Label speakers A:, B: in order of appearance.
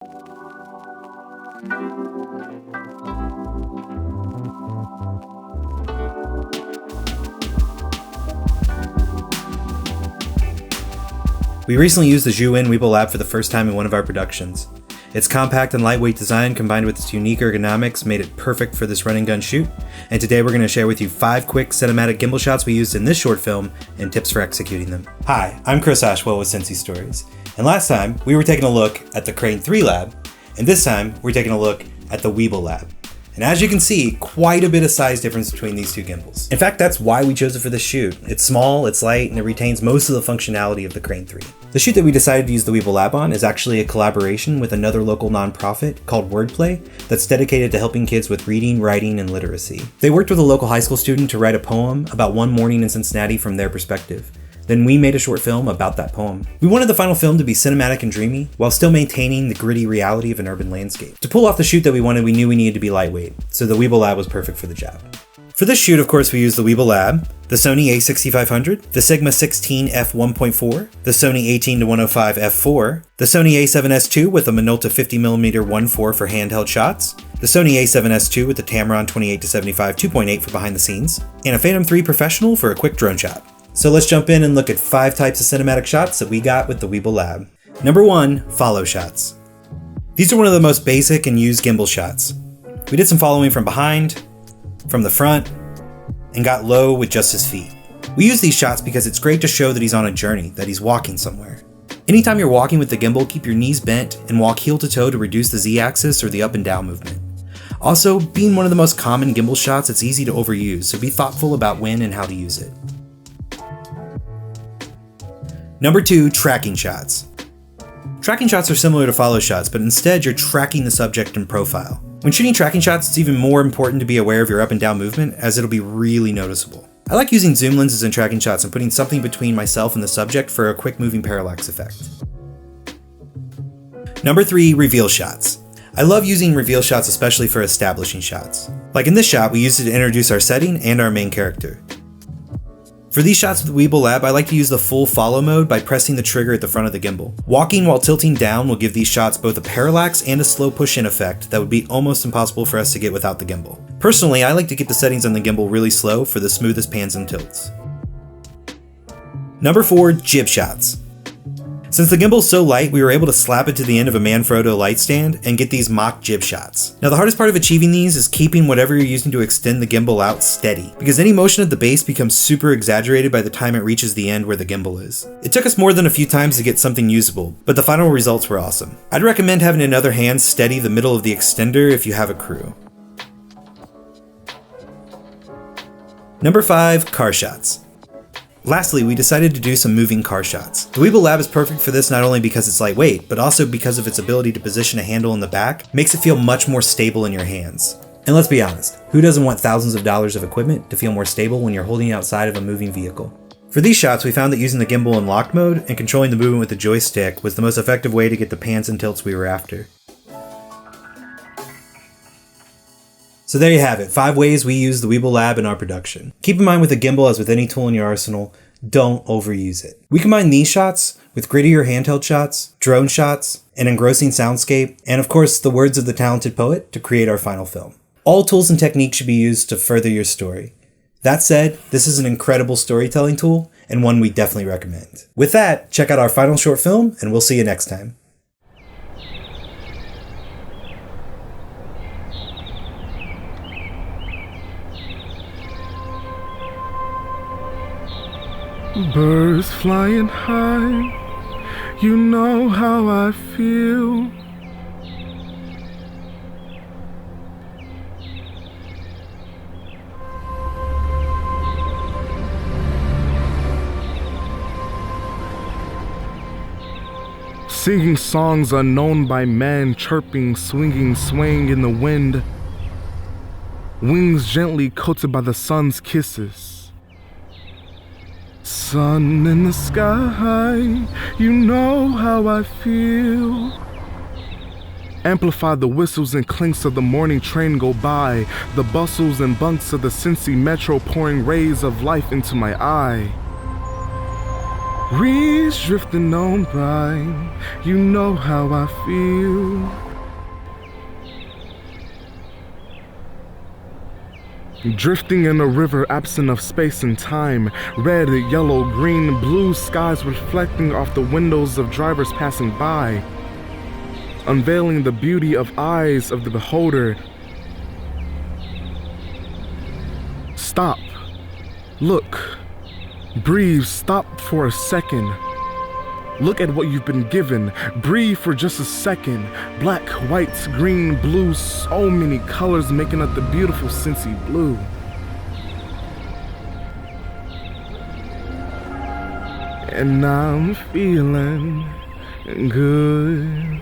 A: We recently used the Zhiyun Weebill LAB for the first time in one of our productions. Its compact and lightweight design combined with its unique ergonomics made it perfect for this run and gun shoot, and today we're going to share with you 5 quick cinematic gimbal shots we used in this short film and tips for executing them. Hi, I'm Chris Ashwell with Cincy Stories, and last time we were taking a look at the Crane 3 Lab, and this time we're taking a look at the Weebill LAB. And as you can see, quite a bit of size difference between these two gimbals. In fact, that's why we chose it for this shoot. It's small, it's light, and it retains most of the functionality of the Crane 3. The shoot that we decided to use the Weebill LAB on is actually a collaboration with another local nonprofit called Wordplay that's dedicated to helping kids with reading, writing, and literacy. They worked with a local high school student to write a poem about one morning in Cincinnati from their perspective. Then we made a short film about that poem. We wanted the final film to be cinematic and dreamy, while still maintaining the gritty reality of an urban landscape. To pull off the shoot that we wanted, we knew we needed to be lightweight, so the Weebill LAB was perfect for the job. For this shoot, of course, we used the Weebill LAB, the Sony a6500, the Sigma 16 f1.4, the Sony 18-105 f4, the Sony a7S II with a Minolta 50mm 1.4 for handheld shots, the Sony a7S II with the Tamron 28-75 2.8 for behind the scenes, and a Phantom 3 Professional for a quick drone shot. So let's jump in and look at 5 types of cinematic shots that we got with the Weebill LAB. Number 1, follow shots. These are one of the most basic and used gimbal shots. We did some following from behind, from the front, and got low with just his feet. We use these shots because it's great to show that he's on a journey, that he's walking somewhere. Anytime you're walking with the gimbal, keep your knees bent and walk heel to toe to reduce the Z-axis or the up and down movement. Also, being one of the most common gimbal shots, it's easy to overuse, so be thoughtful about when and how to use it. Number 2, tracking shots. Tracking shots are similar to follow shots, but instead you're tracking the subject in profile. When shooting tracking shots, it's even more important to be aware of your up and down movement, as it'll be really noticeable. I like using zoom lenses in tracking shots and putting something between myself and the subject for a quick moving parallax effect. Number 3, reveal shots. I love using reveal shots especially for establishing shots. Like in this shot, we used it to introduce our setting and our main character. For these shots with the Weebill LAB, I like to use the full follow mode by pressing the trigger at the front of the gimbal. Walking while tilting down will give these shots both a parallax and a slow push-in effect that would be almost impossible for us to get without the gimbal. Personally, I like to get the settings on the gimbal really slow for the smoothest pans and tilts. Number 4, jib shots. Since the gimbal's so light, we were able to slap it to the end of a Manfrotto light stand and get these mock jib shots. Now the hardest part of achieving these is keeping whatever you're using to extend the gimbal out steady, because any motion of the base becomes super exaggerated by the time it reaches the end where the gimbal is. It took us more than a few times to get something usable, but the final results were awesome. I'd recommend having another hand steady the middle of the extender if you have a crew. Number 5, car shots. Lastly, we decided to do some moving car shots. The Weebill LAB is perfect for this not only because it's lightweight, but also because of its ability to position a handle in the back, makes it feel much more stable in your hands. And let's be honest, who doesn't want thousands of dollars of equipment to feel more stable when you're holding it outside of a moving vehicle? For these shots, we found that using the gimbal in locked mode and controlling the movement with the joystick was the most effective way to get the pans and tilts we were after. So there you have it, 5 ways we use the Weebill LAB in our production. Keep in mind with a gimbal, as with any tool in your arsenal, don't overuse it. We combine these shots with grittier handheld shots, drone shots, an engrossing soundscape, and of course the words of the talented poet to create our final film. All tools and techniques should be used to further your story. That said, this is an incredible storytelling tool and one we definitely recommend. With that, check out our final short film and we'll see you next time.
B: Birds flying high, you know how I feel. Singing songs unknown by man, chirping, swinging, swaying in the wind. Wings gently coated by the sun's kisses. Sun in the sky, you know how I feel. Amplify the whistles and clinks of the morning train go by, the bustles and bunks of the Cincy metro pouring rays of life into my eye. Breeze drifting on by, you know how I feel. Drifting in a river absent of space and time. Red, yellow, green, blue skies reflecting off the windows of drivers passing by, unveiling the beauty of eyes of the beholder. Stop. Look. Breathe. Stop for a second. Look at what you've been given. Breathe for just a second. Black, white, green, blue, so many colors making up the beautiful Cincy blue. And I'm feeling good.